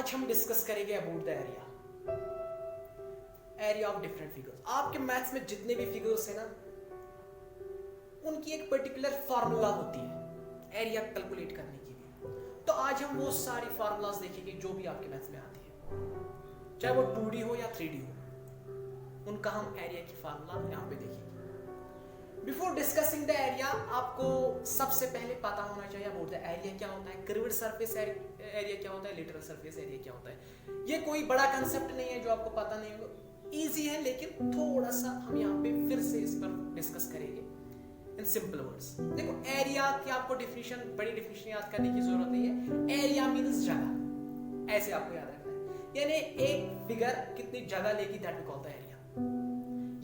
आज हम डिस्कस करेंगे about the area of different figures. आपके मैथ्स में जितने भी फिगर्स है ना, उनकी एक पर्टिकुलर फार्मूला होती है एरिया कैलकुलेट करने की भी। तो आज हम वो सारी फार्मूलाज देखेंगे जो भी आपके मैथ्स में आती है, चाहे वो 2D हो या 3D हो, उनका हम एरिया की फार्मूला यहाँ पे देखेंगे। बिफोर डिस्कसिंग द एरिया, आपको सबसे पहले पता होना चाहिए अबाउट द एरिया क्या होता है, कर्व्ड सरफेस एरिया क्या होता है, लेटरल सरफेस एरिया क्या होता है। ये कोई बड़ा कंसेप्ट नहीं है जो आपको पता नहीं होगा, इजी है, लेकिन थोड़ा सा हम यहाँ पे फिर से इस पर डिस्कस करेंगे इन सिंपल वर्ड्स। देखो, एरिया की आपको डेफिनेशन, बड़ी डेफिनेशन याद करने की जरूरत नहीं है। एरिया मींस जगह, ऐसे आपको याद रखना है। यानी एक फिगर कितनी जगह लेगी, that we call the area.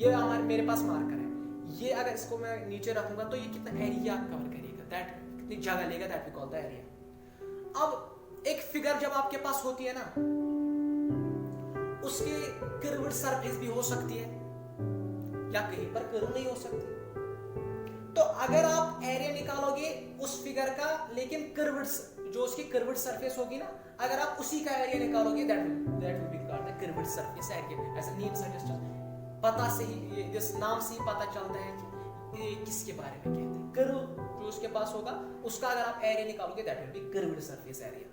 ये हमारे मेरे पास मार्कर है, ये अगर इसको मैं नीचे रखूंगा तो ये कितना एरिया कवर करेगा, दैट कितनी जगह लेगा, that we call the area. अब एक फिगर जब आपके पास होती है ना, उसकी कर्व्ड सरफेस भी हो सकती है या कहीं पर कर्व नहीं हो सकती। तो अगर आप एरिया निकालोगे उस फिगर का, लेकिन कर्व्ड जो उसकी कर्व्ड सरफेस होगी ना, अगर आप उसी का एरिया निकालोगे, that will be called the curved surface area. ऐसा नेम सजेस्ट, पता से ही, जिस नाम से ही पता चलता है कि ये किसके बारे में कहते हैं। कर्व जो उसके पास होगा, उसका अगर आप एरिया निकालोगे, that will B curved surface area.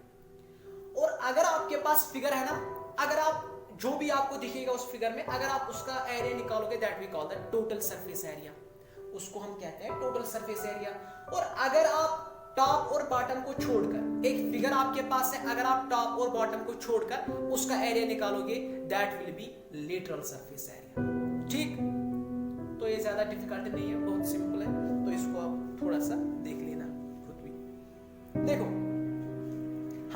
और अगर आपके पास फिगर है ना, अगर आप जो भी आपको दिखेगा उस फिगर में, अगर आप उसका एरिया निकालोगे, that we call the total surface area. उसको हम कहते हैं टोटल सरफेस एरिया। और अगर आप टॉप और बॉटम को छोड़कर, एक फिगर आपके पास है, अगर आप टॉप और बॉटम को छोड़कर उसका एरिया निकालोगे, that will B lateral surface area. ठीक, तो ये ज्यादा डिफिकल्ट नहीं है, बहुत सिंपल है, तो इसको आप थोड़ा सा देख लेना खुद भी। देखो,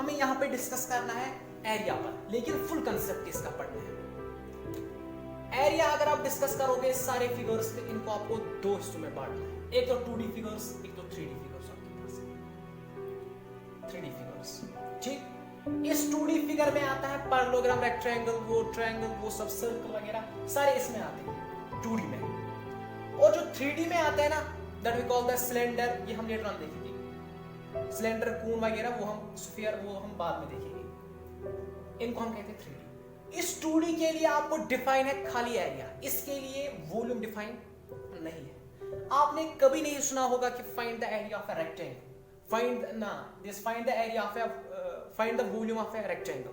हमें यहाँ पे डिस्कस करना है एरिया पर, लेकिन फुल कंसेप्ट इसका पढ़ना है। एरिया अगर आप डिस्कस करोगे सारे फिगर्स में, इनको आपको दो हिस्सों में बांटना है, एक तो 2D फिगर्स, एक तो 3D फिगर्स। आपके पास 3D फिगर्स, ठीक। इस 2D फिगर में आता है पैरेललोग्राम, रेक्टेंगल, वो ट्रायंगल, वो सब सर्कल वगैरह सारे इसमें आते हैं 2D में। और जो 3D में आता है ना, that we call the cylinder, ये हम लेटर ऑन देखेंगे। सिलेंडर, कोन वगैरह वो हम, स्फीयर वो हम बाद में देखेंगे। इनको हम कहते हैं 3D। इस 2D के लिए आपको डिफाइन है खाली एरिया, इसके लिए वॉल्यूम डिफाइन नहीं है। आपने कभी नहीं सुना होगा कि find the area of a rectangle, find the area of find the volume of a rectangle,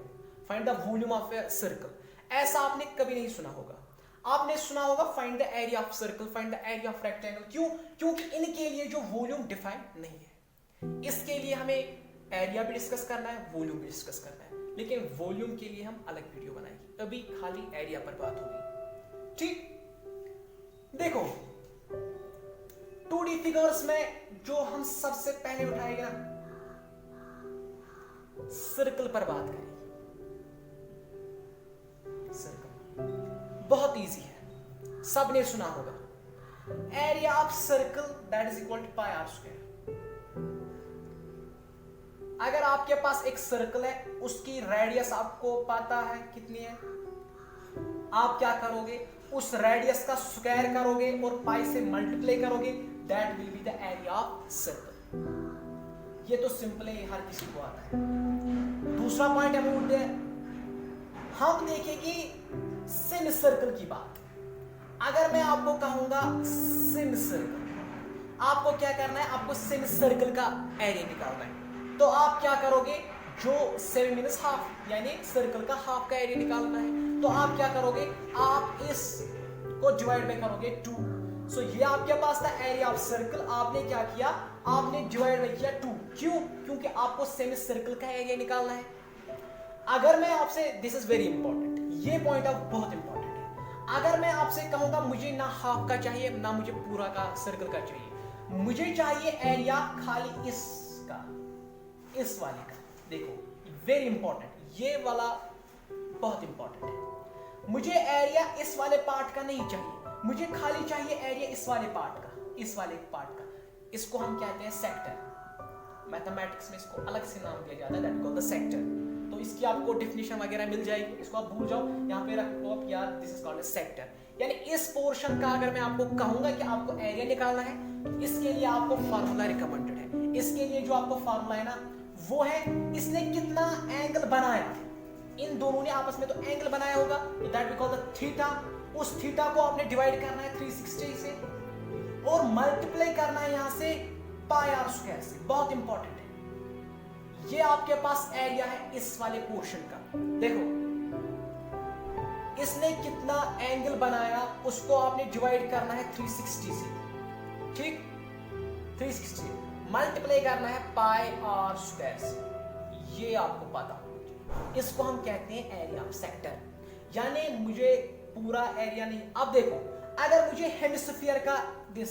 find the volume of a circle. ऐसा आपने कभी नहीं सुना होगा। आपने सुना होगा find the area of circle, find the area of rectangle. क्यों? क्योंकि इनके लिए जो वॉल्यूम डिफाइन नहीं है। इसके लिए हमें एरिया भी डिस्कस करना है, वॉल्यूम भी डिस्कस करना है, लेकिन वॉल्यूम के लिए हम अलग वीडियो बनाएंगे। अभी खाली एरिया पर बात होगी, ठीक। देखो, 2D फिगर्स में जो हम सबसे पहले उठाएंगे ना, सर्कल पर बात करेंगे। सर्कल बहुत इजी है, सबने सुना होगा। Area of circle that is equal to pi r square. अगर आपके पास एक सर्कल है, उसकी रेडियस आपको पता है कितनी है, आप क्या करोगे, उस रेडियस का स्क्वायर करोगे और पाई से मल्टीप्लाई करोगे, that will be the area of circle. ये तो सिंपल है, हर किसी को आता है। दूसरा पॉइंट अबाउट हम देखेंगे सेमी सर्कल की बात। अगर मैं आपको कहूंगा सेमी सर्कल, आपको क्या करना है, आपको सेमी सर्कल का एरिया निकालना है। तो आप क्या करोगे, जो 7 मीनस हाफ, यानी सर्कल का हाफ का एरिया निकालना है। तो आप क्या करोगे, आप इस को डिवाइड में करोगे 2। सो ये आपके पास था एरिया ऑफ सर्कल। आपने क्या किया, आपने डिवाइड में किया 2। क्यों? क्योंकि आपको सेमी सर्कल का एरिया निकालना है। अगर मैं आपसे, दिस इज वेरी इंपॉर्टेंट, ये पॉइंट ऑफ बहुत इंपॉर्टेंट है। अगर मैं आपसे कहूंगा मुझे ना हाफ का चाहिए ना मुझे पूरा का सर्कल का चाहिए, मुझे चाहिए एरिया खाली इसका, इस वाले का। देखो, वेरी इंपॉर्टेंट, ये वाला बहुत इंपॉर्टेंट है। मुझे एरिया इस वाले पार्ट का नहीं चाहिए, मुझे खाली चाहिए एरिया इस वाले पार्ट का, इस वाले पार्ट का। इसको हम कहते हैं सेक्टर। मैथमेटिक्स में इसको अलग से नाम दिया जाता है, दैट कॉल्ड द सेक्टर। तो इसकी आपको डेफिनेशन वगैरह मिल जाएगी, इसको आप भूल जाओ, यहाँ पे रख लो आप यार, this is called a sector. यानी इस पोर्शन का अगर मैं आपको कहूंगा कि आपको एरिया निकालना है, तो इसके लिए आपको फार्मूला रिकमेंडेड है। इसके लिए जो आपको फार्मूला है ना, वो है इसने कितना एंगल बनाया, इन दोनों ने आपस में तो एंगल बनाया होगा, तो that we call the theta. उस थीटा को आपने डिवाइड करना है 360 से और मल्टीप्लाई करना है यहां से पाई आर स्क्वायर से। बहुत इंपॉर्टेंट है। ये आपके पास एरिया है इस वाले पोर्शन का। देखो इसने कितना एंगल बनाया उसको आपने डिवाइड करना है 360 से, ठीक। 360 मल्टीप्लाई करना है पाई आर स्क्वायर से। ये आपको पता होगा, इसको हम कहते हैं एरिया ऑफ सेक्टर। यानी मुझे पूरा एरिया नहीं, अब देखो अगर मुझे हेमिस्फीयर का दिस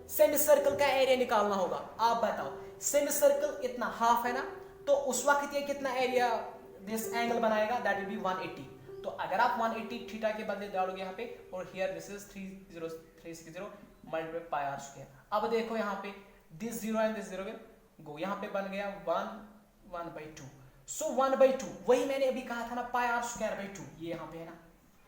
सेमी सर्कल का एरिया निकालना होगा, आप बताओ सेमी सर्कल इतना हाफ है ना, तो उस वक्त ये कितना एरिया दिस एंगल बनाएगा, दैट विल बी 180। तो अगर आप 180 थीटा के बदले डालोगे यहाँ पे, और here this is 360 multiply pi r square. अब देखो यहाँ पे this 0 and this 0 will go, यहाँ पे बन गया 1/2। सो 1/2 वही मैंने अभी कहा था ना, पाई आर स्क्वायर बाई 2, ये यहाँ पे है ना,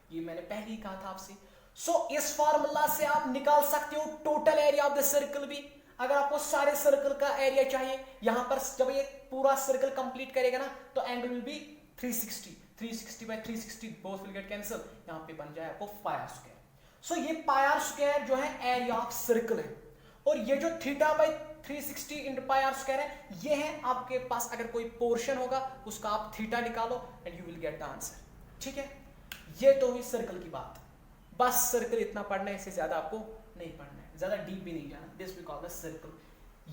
ये मैंने पहले ही कहा था आपसे। सो इस फार्मूला से आप निकाल सकते हो total area of the circle भी। अगर आपको सारे सर्कल का एरिया चाहिए, यहां पर जब ये पूरा सर्कल कंप्लीट करेगा ना, तो angle will be 360 by 360 both will get cancel, यहां पे बन जाए आपको पाई आर स्क्वायर। सो ये पाई आर स्क्वायर जो है एरिया ऑफ सर्कल है, और ये जो theta by 360 into pi r square है, ये है आपके पास। अगर कोई पोर्शन होगा उसका आप थीटा निकालो and you will get the answer, ठीक है। ये तो हुई सर्कल की बात, बस सर्कल इतना पढ़ना है, इससे ज्यादा आपको नहीं पढ़ना है, ज्यादा डीप भी नहीं जाना। This we call the circle.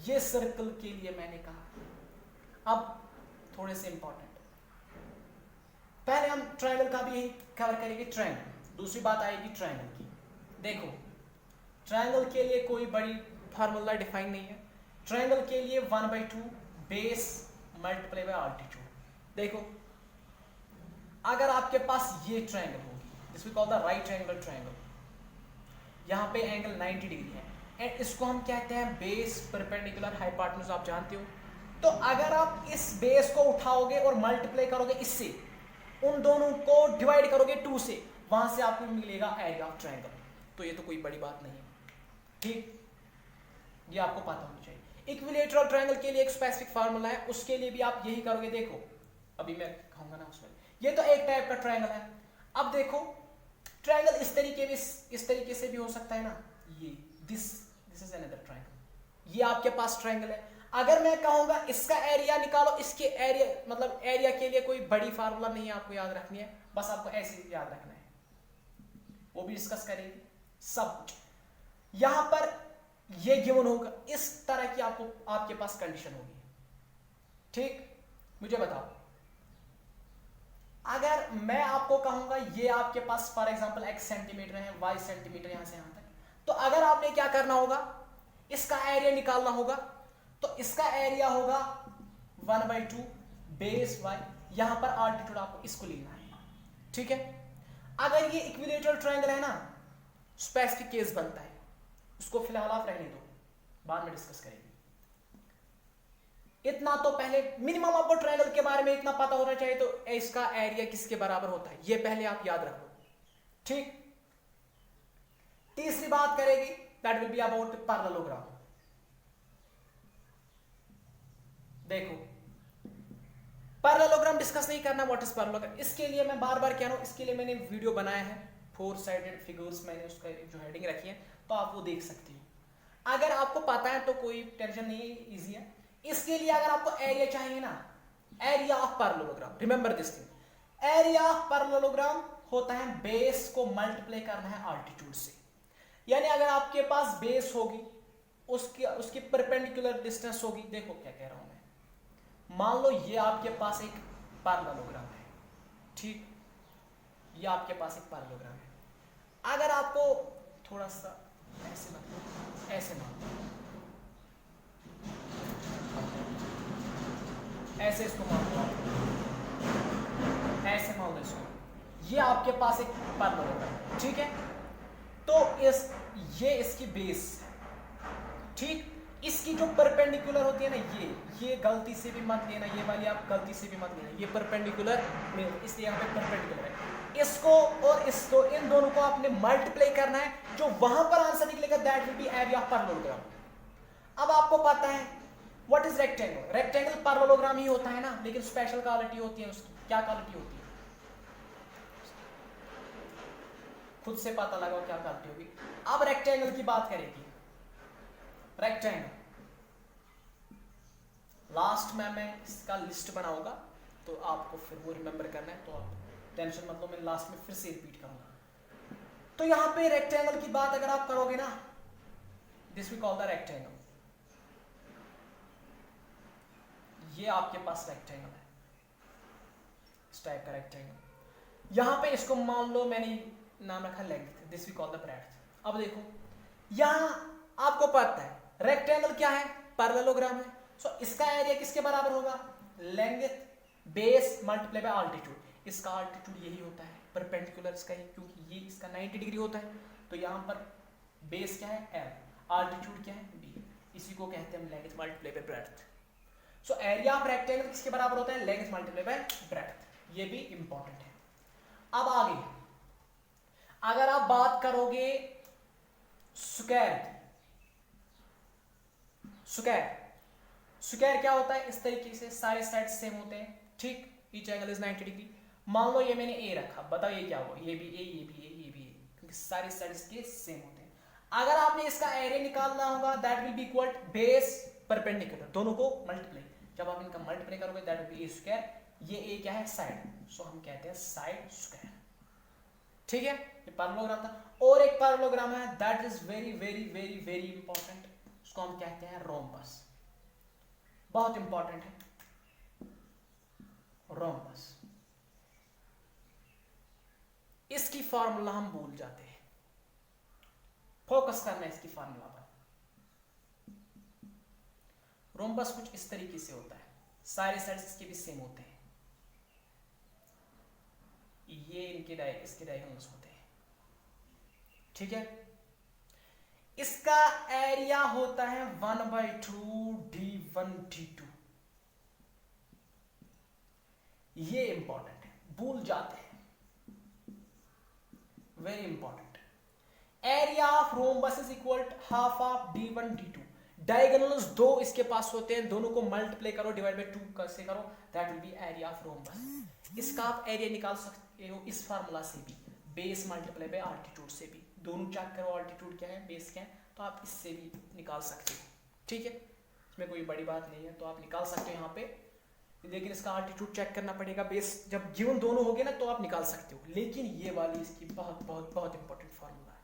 ये सर्कल के लिए मैंने कहा। अब थोड़े से इंपॉर्टेंट, पहले हम ट्रायंगल का भी कवर करेंगे, ट्रायंगल। दूसरी बात आएगी ट्रायंगल की। देखो ट्रायंगल के लिए कोई बड़ी फार्मूला डिफाइन नहीं है। ट्रायंगल के लिए 1/2 बेस मल्टीप्लाई बाय आल्टीट्यूड। देखो अगर आपके पास ये ट्रायंगल होगी, this we call the right angle triangle, यहाँ पे एंगल 90 डिग्री है, एंड इसको हम कहते हैं बेस परपेंडिकुलर हाइपोटेन्यूज, आप जानते हो। तो अगर आप इस बेस को उठाओगे और मल्टीप्लाई करोगे इससे, उन दोनों को डिवाइड करोगे 2 से, वहां से आपको मिलेगा एरिया ऑफ ट्रायंगल। तो ये तो कोई बड़ी बात नहीं है, ठीक। ये आपको पता होना चाहिए। इक्विलैटरल ट्रायंगल के लिए एक स्पेसिफिक फार्मूला है, उसके लिए भी आप यही करोगे। देखो अभी मैं कहूंगा ना उसमें, ये तो एक टाइप का ट्रायंगल है। अब देखो ट्रायंगल इस तरीके से भी हो सकता है ना, ये दिस इज अनदर ट्रायंगल। ये आपके पास ट्रायंगल है। अगर मैं कहूंगा इसका एरिया निकालो, इसके एरिया मतलब एरिया के लिए कोई बड़ी फार्मूला नहीं है, आपको याद रखनी है, बस आपको ऐसे याद रखना है, वो भी डिस्कस करेंगे सब कुछ। यहां पर ये गिवन होगा, इस तरह की आपके पास कंडीशन होगी, ठीक। मुझे बताओ अगर मैं आपको कहूंगा ये आपके पास फॉर एग्जांपल x सेंटीमीटर है, y सेंटीमीटर यहां से यहां तक, तो अगर आपने क्या करना होगा, इसका एरिया निकालना होगा, तो इसका एरिया होगा 1/2 बेस y, यहां पर आल्टीट्यूड आपको इसको लेना है, ठीक है। अगर ये इक्विलैटरल ट्रायंगल है ना, स्पेसिफिक केस बनता है, उसको फिलहाल आप रहने दो, बाद में डिस्कस करेंगे। इतना तो पहले मिनिमम आपको ट्रायंगल के बारे में इतना पता होना चाहिए, तो इसका एरिया किसके बराबर होता है, ये पहले आप याद रख लो, ठीक। तीसरी बात करेगी, that will be about parallelogram. देखो पैरेललोग्राम डिस्कस नहीं करना, व्हाट इज पैरेललोग्राम, इसके लिए मैं बार बार कह रहा हूं, इसके लिए मैंने वीडियो बनाया है 4 साइडेड फिगर्स, मैंने उसका जो हेडिंग रखी है, तो आप वो देख सकते हो। अगर आपको पता है तो कोई टेंशन नहीं है, इजी है। इसके लिए अगर आपको एरिया चाहिए ना, area of parallelogram, remember this thing, area of parallelogram होता है बेस को मल्टीप्लाई करना है आल्टीट्यूड से। यानी अगर आपके पास बेस होगी, उसकी परपेंडिकुलर डिस्टेंस होगी। देखो क्या कह रहा हूं मैं, मान लो ये आपके पास एक पैरेललोग्राम है, ठीक, ये आपके पास एक पैरेललोग्राम है। अगर आपको थोड़ा सा ऐसे मान लो, ऐसे मान लो, ऐसे इसको मान लो, ऐसे मान लो इसको, ये आपके पास एक पैरेललोग्राम है, ठीक है। तो ये इसकी बेस है, ठीक। इसकी जो परपेंडिकुलर होती है ना, ये गलती से भी मत लेना, ये वाली आप गलती से भी मत लेना, ये परपेंडिकुलर में, इसलिए यहाँ पे परपेंडिकुलर है। इसको और इसको, इन दोनों को आपने मल्टीप्लाई करना है, जो वहां पर आंसर निकलेगा that will be area of parallelogram. अब आपको पता है what is rectangle, rectangle parallelogram ही होता है ना, लेकिन स्पेशल क्वालिटी होती है उसकी। क्या क्वालिटी होती है, खुद से पता लगाओ क्या गलती होगी। अब रेक्टेंगल की बात करेगी। रेक्टेंगल लास्ट में मैं इसका लिस्ट बनाऊंगा तो आपको फिर वो रिमेंबर करना है, तो आप टेंशन मत लो, मैं लास्ट में फिर से रिपीट करूंगा। तो यहां पे रेक्टेंगल की बात अगर आप करोगे ना, this we call the rectangle. ये आपके पास रेक्टेंगल है, इस टाइप का रेक्टेंगल। यहां पे इसको मान लो मैंने नाम रखा length, this we call the breadth. अब देखो यहां आपको पता है रेक्टेंगल क्या है, पैरेललोग्राम है। सो इसका एरिया किसके बराबर होगा, length base multiply by altitude. इसका अल्टीट्यूड यही होता है परपेंडिकुलर इसका ही, क्योंकि ये इसका 90 डिग्री होता है। तो यहां पर बेस क्या है l, अल्टीट्यूड क्या है b, इसी को कहते हैं हम length multiply by breadth. So area of rectangle किसके बराबर होता है, लेंथ मल्टीप्लाई बाय ब्रेड्थ। ये भी इंपॉर्टेंट है। अब आगे अगर आप बात करोगे स्क्वायर, स्क्वायर क्या होता है, इस तरीके से सारे साइड सेम होते हैं, ठीक, ईच एंगल इज 90 डिग्री। मान लो ये मैंने ए रखा, बताओ ये क्या हुआ, ये भी ए, ये भी ए, ये भी ए, क्योंकि सारे साइड इसके सेम होते हैं। अगर आपने इसका एरिया निकालना होगा that will be equal base perpendicular, दोनों को मल्टीप्लाई, जब आप इनका मल्टीप्लाई करोगे that will B A square. ये ए क्या है, साइड, सो हम कहते हैं साइड स्क्वायर, ठीक है। ये पैरेललोग्राम था। और एक पैरेललोग्राम है that is very very very very important, उसको हम कहते हैं रोम्बस, बहुत इंपॉर्टेंट है रोम्बस। इसकी फार्मूला हम भूल जाते हैं, फोकस करना है इसकी फार्मूला पर। रोम्बस कुछ इस तरीके से होता है, सारे साइड्स इसके भी सेम होते हैं, ये इनके इसके डायगोनल्स होते हैं, ठीक है। इसका एरिया होता है 1/2 d1 d2। ये इंपॉर्टेंट है, भूल जाते हैं, very important. Area of rhombus is equal half of d1 d2। Diagonals दो इसके पास होते हैं, दोनों को मल्टीप्लाई करो, डिवाइड बाय 2 कैसे करो, that will be area of rhombus. इसका आप एरिया निकाल सकते हो इस फार्मूला से भी, बेस मल्टीप्लाई बाय अल्टीट्यूड से भी, दोनों चेक करो अल्टीट्यूड क्या है बेस क्या है, तो आप इससे भी निकाल सकते हो, ठीक है। इसमें कोई बड़ी बात नहीं है, तो आप निकाल सकते हो यहाँ पे, लेकिन इसका अल्टीट्यूड चेक करना पड़ेगा। बेस जब गिवन दोनों हो गए ना तो आप निकाल सकते हो, लेकिन ये वाली इसकी बहुत बहुत बहुत इंपॉर्टेंट फार्मूला है,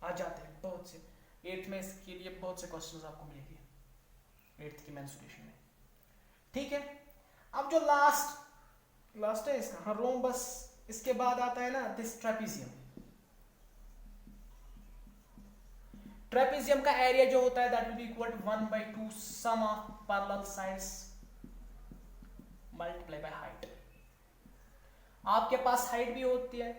आ जाते हैं बहुत से 8th में इसके लिए बहुत से क्वेश्चंस आपको मिलेंगे 8th की मेंसुरेशन में, ठीक है। अब जो लास्ट है इसका, हाँ रोम्बस, इसके बाद आता है ना दिस ट्रेपेजियम। ट्रेपेजियम का एरिया जो होता है that will be equal to 1/2 sum of parallel sides multiply by height. आपके पास हाइट भी होती है,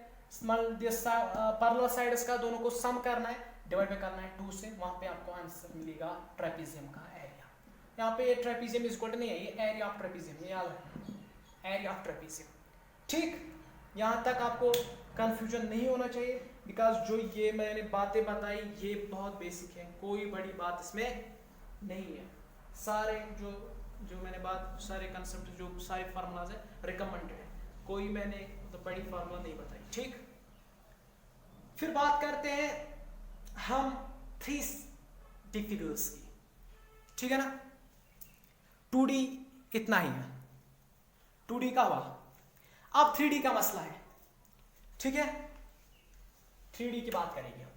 पैरेलल साइड्स का दोनों को सम करना है, डिवाइड करना है 2 से, वहां पे आपको आंसर मिलेगा ट्रेपेजियम का एरिया। यहाँ पे ये ट्रेपेजियम इज इक्वल नहीं है, ये एरिया ऑफ ट्रेपेजियम, ये याद है एरिया ऑफ ट्रेपेजियम, ठीक। यहाँ तक आपको कंफ्यूजन नहीं होना चाहिए, बिकॉज जो ये मैंने बातें बताई ये बहुत बेसिक है, कोई बड़ी बात इसमें नहीं है। सारे जो मैंने बात, सारे कंसेप्ट, जो सारे फार्मूलाज है रिकमेंडेड है, कोई मैंने तो बड़ी फार्मूला नहीं बताई, ठीक। फिर बात करते हैं हम 3D फिगर्स की, ठीक है ना। 2D इतना ही है, 2D का हुआ, अब 3D का मसला है, ठीक है। 3D की बात करेंगे हम,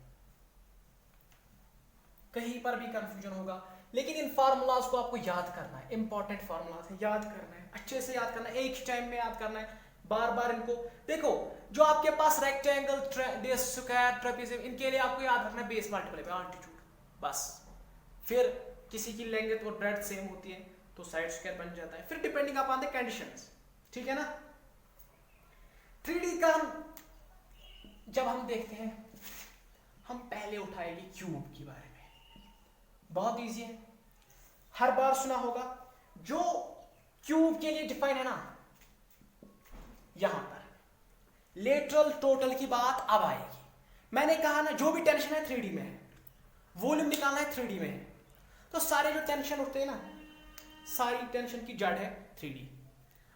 कहीं पर भी कंफ्यूजन होगा, लेकिन इन फार्मूलाज को आपको याद करना है, इंपॉर्टेंट फार्मूलाज है, याद करना है, अच्छे से याद करना है, एक ही टाइम में याद करना है, बार बार इनको देखो। जो आपके पास रेक्टेंगल, स्क्वायर, ट्रेपेजियम, इनके लिए आपको याद रखना है बेस मल्टीप्लाई बाय अल्टीट्यूड, बस। फिर किसी की लेंथ और ब्रेड्थ सेम होती है तो साइड स्क्वायर बन जाता है, फिर डिपेंडिंग अपॉन द कंडीशंस, ठीक है ना। 3D का जब हम देखते हैं, हम पहले उठाएंगे क्यूब के बारे में, बहुत इजी है, हर बार सुना होगा। जो क्यूब के लिए डिफाइन है ना, यहां पर लेटरल टोटल की बात अब आएगी। मैंने कहा ना जो भी टेंशन है 3D में है, वॉल्यूम निकालना है 3D में है, तो सारे जो टेंशन उठते हैं ना, सारी टेंशन की जड़ है 3D।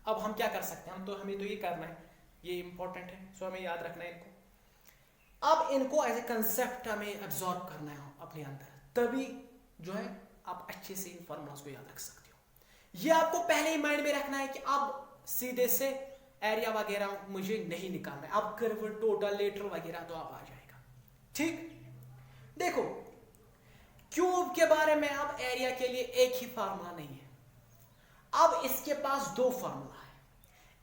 अब हम क्या कर सकते हैं, हमें तो ये करना है, ये इंपॉर्टेंट है, सो हमें याद रखना है इनको। अब अब इनको एज ए कंसेप्ट हमें एब्जॉर्ब करना है अपने अंदर, तभी जो है आप अच्छे से इन फॉर्मूलाज को याद रख सकते हो। ये आपको पहले ही माइंड में रखना है कि अब सीधे से एरिया वगैरह मुझे नहीं निकालना है, अब कर्व टोटल लेटरल वगैरह तो अब आ जाएगा। ठीक, देखो क्यूब के बारे में अब एरिया के लिए एक ही फार्मूला नहीं है, अब इसके पास दो फार्मूला है,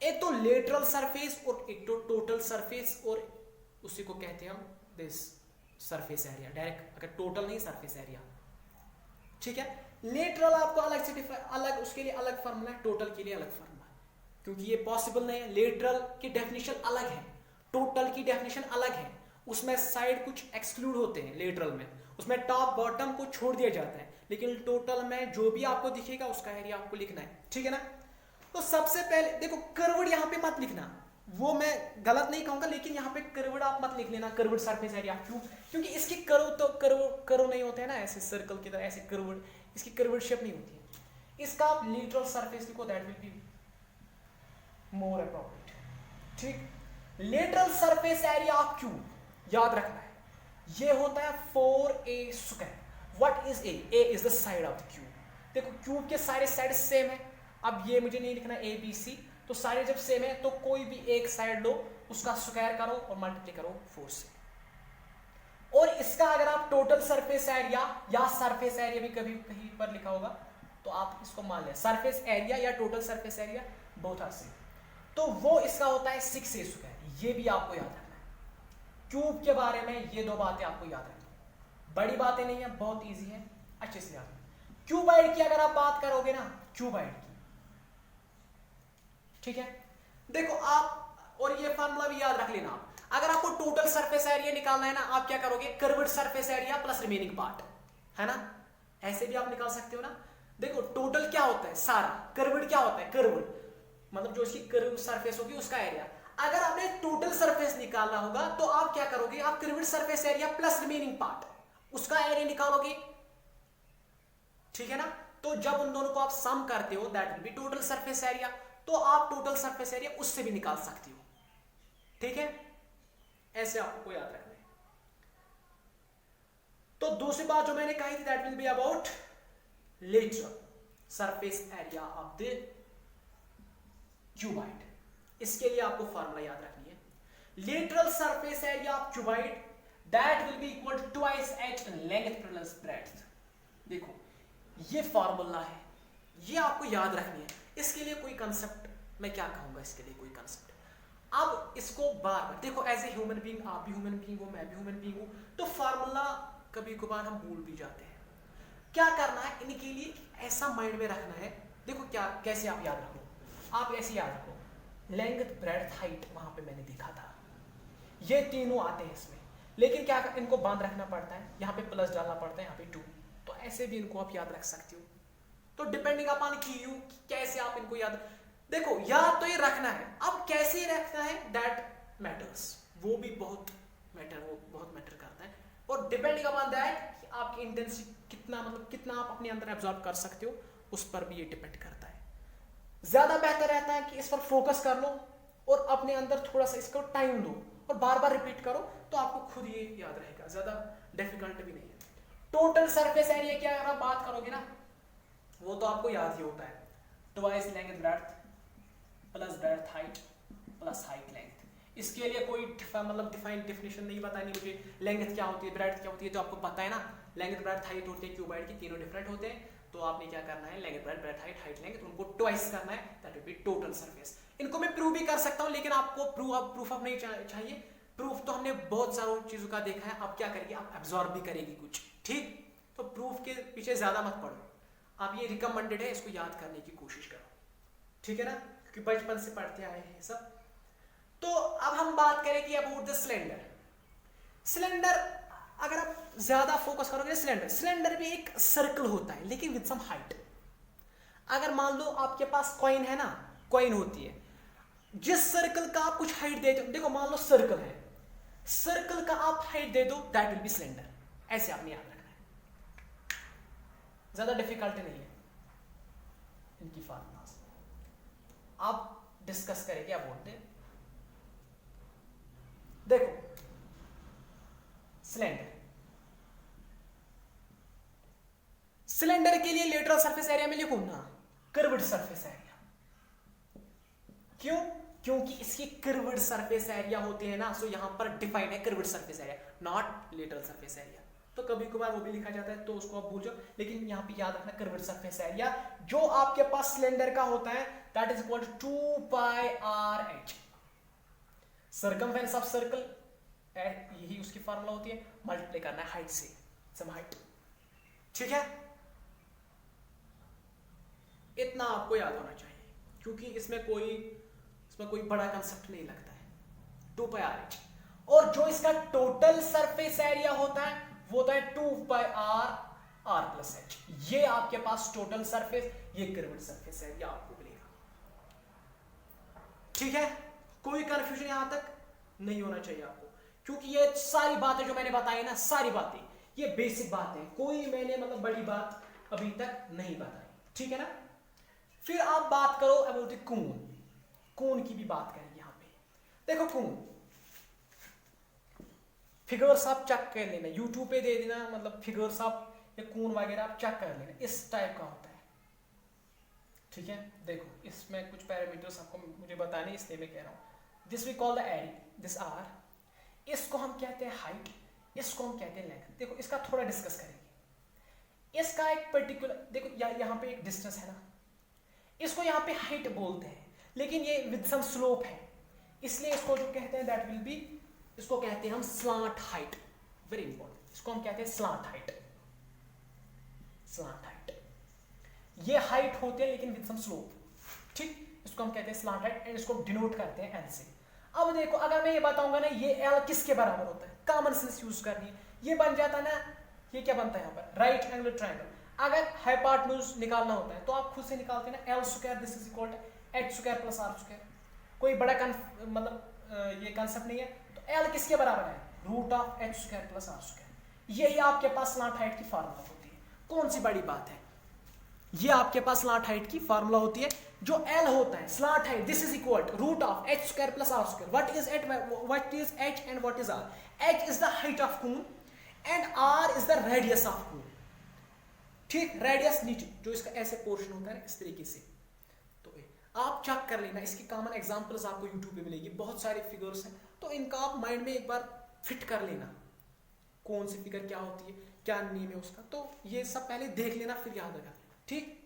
एक तो लेटरल सरफेस और एक तो टोटल सरफेस, और उसी को कहते हैं हम दिस सरफेस एरिया, डायरेक्ट अगर टोटल नहीं सरफेस एरिया। ठीक है, लेटरल आपको अलग से अलग, उसके लिए अलग फार्मूला है, टोटल के लिए अलग फार्मूला है, क्योंकि ये पॉसिबल नहीं है। लेटरल की डेफिनेशन अलग है, टोटल की डेफिनेशन अलग है, उसमें साइड कुछ एक्सक्लूड होते हैं लेटरल में, उसमें टॉप बॉटम को छोड़ दिया जाता है, लेकिन टोटल में जो भी आपको दिखेगा उसका एरिया आपको लिखना है। ठीक है ना, तो सबसे पहले देखो कर्व्ड यहाँ पे मत लिखना, वो मैं गलत नहीं कहूंगा, लेकिन यहाँ पे कर्व्ड आप मत लिख लेना, कर्व्ड सरफेस एरिया। क्यों? क्योंकि इसकी कर्व तो कर्व नहीं होते हैं ना, ऐसे सर्कल की तरह ऐसे कर्व्ड, इसकी कर्व्ड शेप नहीं होती है। इसका आप लेटरल सरफेस लिखो, that will be more appropriate. ठीक, lateral surface area of cube याद रखना है, ये होता है 4a square. What is a? a is the side of the cube. देखो क्यूब के सारे साइड सेम है, अब ये मुझे नहीं लिखना a b c, तो सारे जब सेम है तो कोई भी एक साइड लो, उसका स्क्वायर करो और मल्टीप्लाई करो 4 से। और इसका अगर आप टोटल सरफेस एरिया या सरफेस एरिया भी कभी कहीं पर लिखा होगा तो आप इसको मान लें, सरफेस एरिया या total surface area both are same, तो वो इसका होता है 6a स्क्वायर। ये भी आपको याद रखना है, क्यूब के बारे में ये दो बातें आपको याद रखनी है, बड़ी बातें नहीं है, बहुत ईजी है, अच्छे से याद रखना। क्यूबाइड की अगर आप बात करोगे ना, क्यूबाइड की, ठीक है, देखो आप, और ये फार्मूला भी याद रख लेना आप, अगर आपको टोटल सरफेस एरिया निकालना है ना, आप क्या करोगे, curved surface area plus remaining part, है ना, ऐसे भी आप निकाल सकते हो ना। देखो टोटल क्या होता है सारा, कर्व्ड क्या होता है, कर्व्ड मतलब जो इसकी कर्व सरफेस होगी उसका एरिया। अगर आपने टोटल सरफेस निकालना होगा तो आप क्या करोगे, आप curved surface area plus remaining part उसका एरिया निकालोगे। ठीक है ना, तो जब उन दोनों को आप सम करते हो that will B total surface area, तो आप टोटल सरफेस एरिया उससे भी निकाल सकते हो। ठीक है, ऐसे आपको याद रखना है। तो दूसरी बात जो मैंने कही थी that will be about lateral surface area of the cuboid. इसके लिए आपको फार्मूला याद रखनी है, lateral surface area of cuboid that will be equal to twice H length plus breadth. देखो ये फार्मूला है, ये आपको याद रखनी है। इसके लिए कोई कंसेप्ट मैं क्या कहूंगा, इसके लिए कोई कंसेप्ट, अब इसको बार बार देखो, एज ए ह्यूमन बीइंग, आप भी ह्यूमन बीइंग हो, मैं भी ह्यूमन बीइंग हूं, तो फार्मूला कभी कभार हम भूल भी जाते हैं। क्या करना है, इनके लिए ऐसा माइंड में रखना है। देखो क्या, कैसे आप याद रखो, आप ऐसे याद रखो, लेंथ ब्रेड्थ हाइट वहां पे मैंने देखा था, ये तीनों आते हैं इसमें, लेकिन क्या इनको बांध रखना पड़ता है, यहाँ पे प्लस डालना पड़ता है, यहाँ पे 2, तो ऐसे भी इनको आप याद रख सकते हो। तो डिपेंडिंग अपॉन की यू कैसे आप इनको याद, देखो याद तो ये रखना है, अब कैसे रखना है दैट मैटर्स, वो भी बहुत मैटर करता है, और डिपेंडिंग अपॉन दैट आपकी इंटेंसिटी कितना, मतलब कितना आप अपने अंदर एब्जॉर्ब कर सकते हो, उस पर भी ये डिपेंड करता है। ज्यादा बेहतर रहता है कि इस पर फोकस कर लो और अपने अंदर थोड़ा सा इसको टाइम दो और बार बार रिपीट करो, तो आपको खुद ये याद रहेगा, ज्यादा डिफिकल्ट भी नहीं है। टोटल सरफेस एरिया की अगर आप बात करोगे ना, वो तो आपको याद ही होता है, twice length breadth plus breadth height plus height length. इसके लिए कोई मतलब डिफाइंड डेफिनेशन नहीं बतानी मुझे, लेंथ क्या होती है, ब्रेड्थ क्या होती है, तो आपको पता है ना, लेंथ ब्रेड्थ हाइट होते हैं क्यूबाइड की, तीनों डिफरेंट होते हैं, तो आपने क्या करना है, length breadth height height length उनको ट्वाइस करना है, that will B total surface. इनको मैं प्रूव भी कर सकता हूं, लेकिन आपको प्रूफ अब नहीं चाहिए, प्रूफ तो हमने बहुत सारी चीजों का देखा है, अब क्या करेगी, आप एब्जॉर्ब भी करेगी कुछ, ठीक, तो प्रूफ के पीछे ज्यादा मत पड़ो, आप ये रिकमेंडेड है, इसको याद करने की कोशिश करो, ठीक है ना, क्योंकि बचपन से पढ़ते आए हैं सब। तो अब हम बात करेंगे अबाउट द सिलेंडर। सिलेंडर अगर आप ज्यादा फोकस करोगे, सिलेंडर भी एक सर्कल होता है लेकिन विद सम हाइट। अगर मान लो आपके पास कॉइन है ना, कॉइन होती है, जिस सर्कल का आप कुछ हाइट दे दो, देखो मान लो सर्कल है, सर्कल का आप हाइट दे दो, दैट विल बी सिलेंडर। ऐसे आपने याद रखना है, ज्यादा डिफिकल्ट नहीं है इनकी फार्मूलास, आप डिस्कस करेंगे अबाउट देखो सिलेंडर, सिलेंडर के लिए लेटरल सरफेस एरिया में लिखो ना कर्व्ड सरफेस एरिया। क्यों? क्योंकि इसकी कर्व्ड सरफेस एरिया होते हैं ना, सो यहां पर डिफाइंड है curved surface area, not lateral surface area. तो कभी कभार वो भी लिखा जाता है तो उसको आप भूल जाओ, लेकिन यहां पे याद रखना कर्व्ड सरफेस एरिया जो आपके पास सिलेंडर का होता है that is equal to 2 pi r H. Circumference of circle यही उसकी फार्मूला होती है, मल्टीप्लाई करना है हाइट से, सम हाइट। ठीक है, इतना आपको याद होना चाहिए क्योंकि इसमें कोई बड़ा कंसेप्ट नहीं लगता है। 2 पाई आर एच, और जो इसका टोटल सरफेस एरिया होता है वो होता है 2 पाई आर प्लस एच। ये आपके पास टोटल सरफेस, ये कर्व्ड सरफेस एरिया आपको मिलेगा। ठीक है, कोई कंफ्यूजन यहां तक नहीं होना चाहिए आपको, क्योंकि ये सारी बातें जो मैंने बताई ना, सारी बातें ये बेसिक बातें हैं, कोई मैंने मतलब बड़ी बात अभी तक नहीं बताई। ठीक है ना, फिर आप बात करो अबाउट द कून। कून की भी बात करेंगे यहां पे। देखो कून फिगर्स आप चेक कर लेना, यूट्यूब पे दे देना, मतलब फिगर्स आप ये कून वगैरह आप चेक कर लेना, इस टाइप का होता है। ठीक है, देखो इसमें कुछ पैरामीटर्स आपको मुझे बताने इसलिए मैं कह रहा हूं। This we call the area, this R, इसको हम कहते हैं हाइट, इसको हम कहते हैं लेंथ। देखो इसका थोड़ा डिस्कस करेंगे। इसका एक पर्टिकुलर, देखो यहाँ पे एक डिस्टेंस है ना, इसको यहाँ पे हाइट बोलते हैं, लेकिन ये विद सम स्लोप है, इसलिए इसको जो कहते हैं दैट विल बी, इसको कहते हैं हम स्लांट हाइट। वेरी इंपॉर्टेंट, इसको हम कहते हैं स्लांट हाइट। स्लांट हाइट, ये हाइट होते हैं लेकिन विद सम स्लोप। ठीक, इसको हम कहते हैं स्लांट हाइट एंड इसको डिनोट करते हैं एल से। अब देखो अगर मैं ये बताऊंगा ना ये एल किसके बराबर होता है, कॉमन सेंस यूज करनी है, ये बन जाता है ना, ये क्या बनता है यहाँ पर राइट एंगल ट्रायंगल। अगर हाइपोटेन्यूज निकालना होता है तो आप खुद से निकालते हैं ना, L square this is equal to H square plus R square. कोई बड़ा मतलब ये कंसेप्ट नहीं है। तो एल किसके बराबर है, root of H square plus R square. यही आपके पास स्लांट हाइट की फार्मूला होती है। कौन सी बड़ी बात है, ये आपके पास स्लांट हाइट की फार्मूला होती है। जो एल होता है slant height this is equal to root of H square plus R square. What is H and what is R? H is the height of cone and R is the radius of कून। ठीक, radius नीचे जो इसका ऐसे portion होता है इस तरीके से। तो आप चेक कर लेना, इसकी कॉमन एग्जांपल्स आपको यूट्यूब पे मिलेगी, बहुत सारे फिगर्स हैं, तो इनका आप माइंड में एक बार फिट कर लेना, कौन सी फिगर क्या होती है, क्या नेम है उसका, तो ये सब पहले देख लेना फिर याद रखना। ठीक,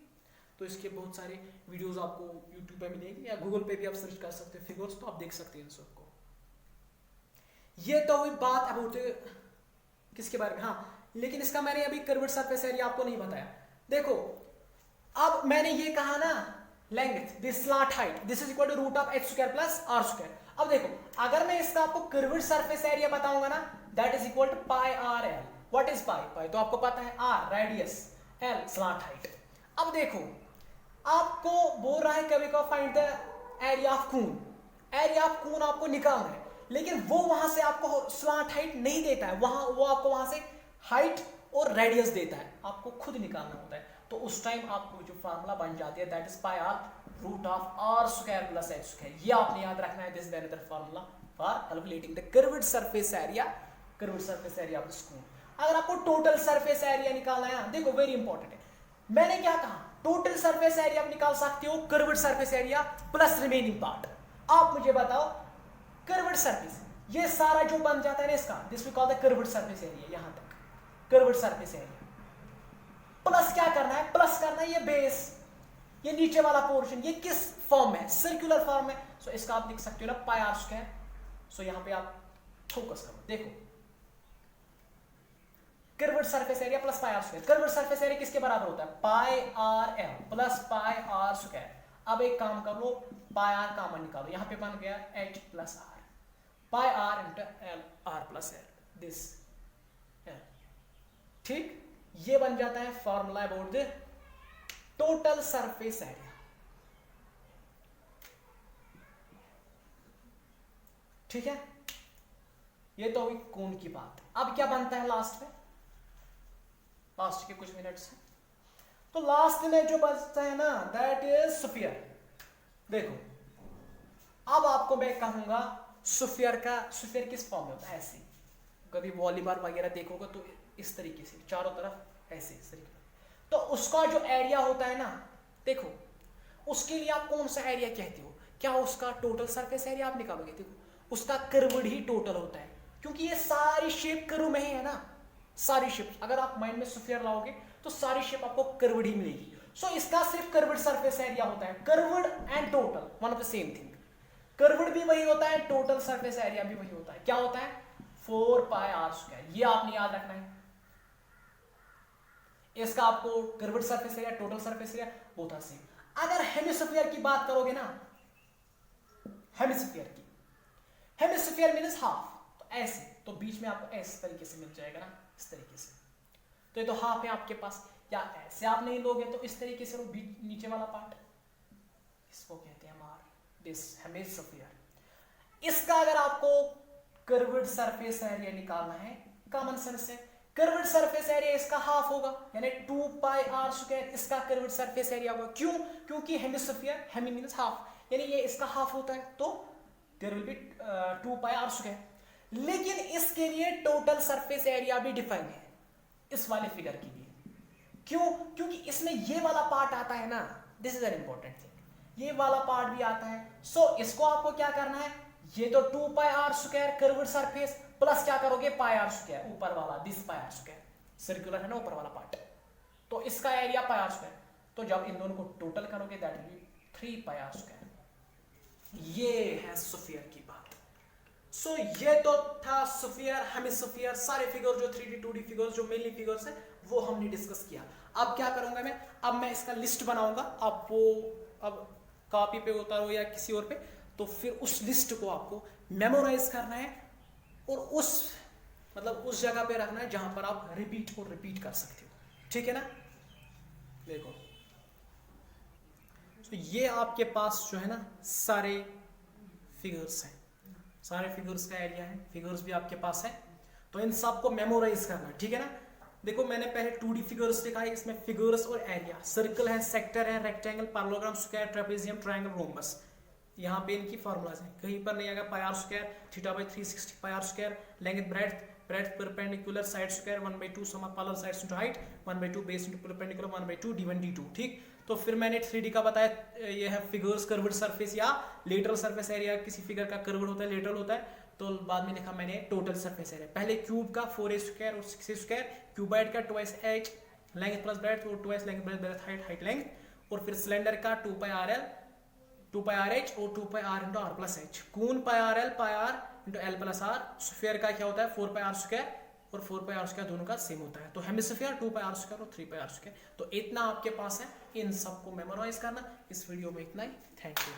तो इसके बहुत सारे वीडियोस आपको यूट्यूब पे मिलेंगे या गूगल पे भी आप सर्च कर सकते हैं फिगर्स, तो आप देख सकते हैं इन सबको। ये तो हुई बात अबाउट किसके बारे में, हाँ, लेकिन इसका मैंने अभी कर्व्ड सरफेस एरिया आपको नहीं बताया। देखो अब मैंने ये कहा ना length this slant height this is equal to root of H square plus R square. अब देखो अगर मैं इसका आपको कर्व्ड सरफेस एरिया बताऊंगा ना that is equal to pi r l. What is pi? Pi तो आपको पता है, r radius, l slant height. अब देखो आपको बोल रहा है कभी को find the area of cone. Area of cone आपको निकालना है, लेकिन वो वहां से आपको स्लांट हाइट नहीं देता है, वो आपको वहां से हाइट और रेडियस देता है, आपको खुद निकालना होता है। तो उस टाइम आपको जो फार्मूला बन जाती है that is pi r root of r square plus h square. ये आपने याद रखना है, this is another formula for calculating the curved surface area, curved surface area of the cone. अगर आपको टोटल सरफेस एरिया निकालना है, देखो वेरी इंपॉर्टेंट है, मैंने क्या कहा टोटल सरफेस एरिया आप निकाल सकते हो curved surface area plus remaining part. आप मुझे बताओ कर्व्ड सरफेस ये सारा जो बन जाता है ना इसका, this we call the curved surface area, यहां तक कर्व्ड सरफेस एरिया प्लस क्या करना है, प्लस करना है ये बेस, ये नीचे वाला पोर्शन, ये किस फॉर्म में, सर्कुलर फॉर्म में। सो इसका आप लिख सकते हो ना पाई आर स्क्वायर। सो यहां पे आप फोकस करो, देखो curved surface area plus pi r square. Curved surface area किसके बराबर होता है, pi r l plus pi r square. अब एक काम कर लो, पाई आर कॉमन निकालो, यहां पे बन गया H plus R, pi R into L R plus L, this L. ठीक, ये बन जाता है formula about the total surface area. ठीक है, ये तो हुई कून की बात। अब क्या बनता है लास्ट में, लास्ट के कुछ मिनट्स हैं, तो लास्ट में जो बचता है ना दैट इज स्फीयर। देखो अब आपको मैं कहूंगा स्फीयर का, स्फीयर किस फॉर्म में होता है, ऐसे कभी वॉलीबॉल वगैरह देखोगे तो इस तरीके से चारों तरफ ऐसे इस तरीके, तो उसका जो एरिया होता है ना, देखो उसके लिए आप कौन सा एरिया कहते हो? क्या उसका टोटल सरफेस एरिया आप निकालोगे? देखो उसका कर्व्ड ही टोटल होता है, क्योंकि ये सारी शेप कर्व में ही है ना, सारी शेप। अगर आप माइंड में स्फीयर लाओगे तो सारी शेप आपको कर्व्ड ही मिलेगी। सो इसका सिर्फ कर्व्ड सरफेस एरिया होता है, curved and total one of the same thing. Curved भी वही होता है, टोटल सरफेस एरिया भी वही होता है। क्या होता है? 4πr²। ये आपने याद रखना है। इसका आपको curved surface area, total surface area both are same. अगर हेमिस्फीयर की बात करोगे ना, हेमिस्फीयर की, हेमिस्फीयर मींस हाफ, तो ऐसे, तो बीच में आपको इस तरीके से मिल जाएगा ना, इस तरीके से। तो ये तो हाफ है आपके पास, या ऐसे आप नहीं लोगे तो इस तरीके से बीच नीचे वाला पार्ट, इसको कहते हैं हमारा दिस हेमिस्फीयर। इसका अगर आपको कर्व्ड सरफेस एरिया निकालना है, कॉमन सेंस है, कर्व्ड सरफेस एरिया इसका हाफ होगा, यानी 2πr²। इसका कर्व्ड सरफेस एरिया होगा, क्यों? क्योंकि हेमिस्फीयर, हेमी मींस हाफ, यानी ये इसका हाफ होता है, तो देयर विल बी 2πr²। लेकिन इसके लिए टोटल सरफेस एरिया भी डिफाइन है इस वाले फिगर के लिए। क्यों? क्योंकि इसमें ये वाला पार्ट आता है ना, this is an important thing, ये वाला पार्ट भी आता है। सो इसको आपको क्या करना है, ये तो 2πr² कर्व्ड सरफेस प्लस क्या करोगे, πr², ऊपर वाला दिस πr², सर्कुलर है ना ऊपर वाला पार्ट, तो इसका एरिया πr²। तो जब इन दोनों को टोटल करोगे दैट विल बी 3πr²। ये है स्फीयर की बात। सो ये तो था स्फीयर, हेमिस्फीयर, सारे फिगर जो 3D 2D फिगर्स जो मेनली फिगर्स है वो हमने डिस्कस किया। अब क्या करूंगा मैं, अब मैं इसका लिस्ट बनाऊंगा, आप वो अब कॉपी पे उतारो या किसी और पे, तो फिर उस लिस्ट को आपको मेमोराइज करना है और उस मतलब उस जगह पे रखना है जहां पर आप रिपीट और रिपीट कर सकते हो, ठीक है ना। देखो तो ये आपके पास जो है ना सारे फिगर्स हैं, सारे फिगर्स का एरिया है, फिगर्स भी आपके पास है, तो इन सब को मेमोराइज करना, ठीक है ना। देखो मैंने पहले 2D फिगर्स दिखाए, इसमें फिगर्स और एरिया, सर्कल है, सेक्टर है, rectangle, parallelogram, square, trapezium, triangle, rhombus, यहाँ पे इनकी फार्मूलाज हैं, कहीं पर नहीं आएगा πr², θ/360 πr², length breadth perpendicular side square 1/2 sum of parallel sides into height 1/2 base into perpendicular 1/2 d1 d2, ठीक। तो फिर मैंने 3D का बताया, ये है फिगर्स, कर्व्ड सरफेस या लेटरल सरफेस एरिया, किसी फिगर का कर्व्ड होता है, लेटरल होता है, तो बाद में लिखा मैंने टोटल सरफेस एरिया। पहले क्यूब का 4a² और 6a², क्यूबाइड का 2h लेंथ प्लस ब्रेड्थ और 2h length breadth height length, और फिर सिलेंडर का 2πrl 2πrh और 2πr into r plus h, कून πrl πr into l plus r। Sphere का क्या होता है 4πr² और 4πr² दोनों का सेम होता है, तो हेमिस्फीयर 2πr² और 3πr²। तो इतना आपके पास है, इन सबको मेमोराइज करना। इस वीडियो में इतना ही, थैंक यू।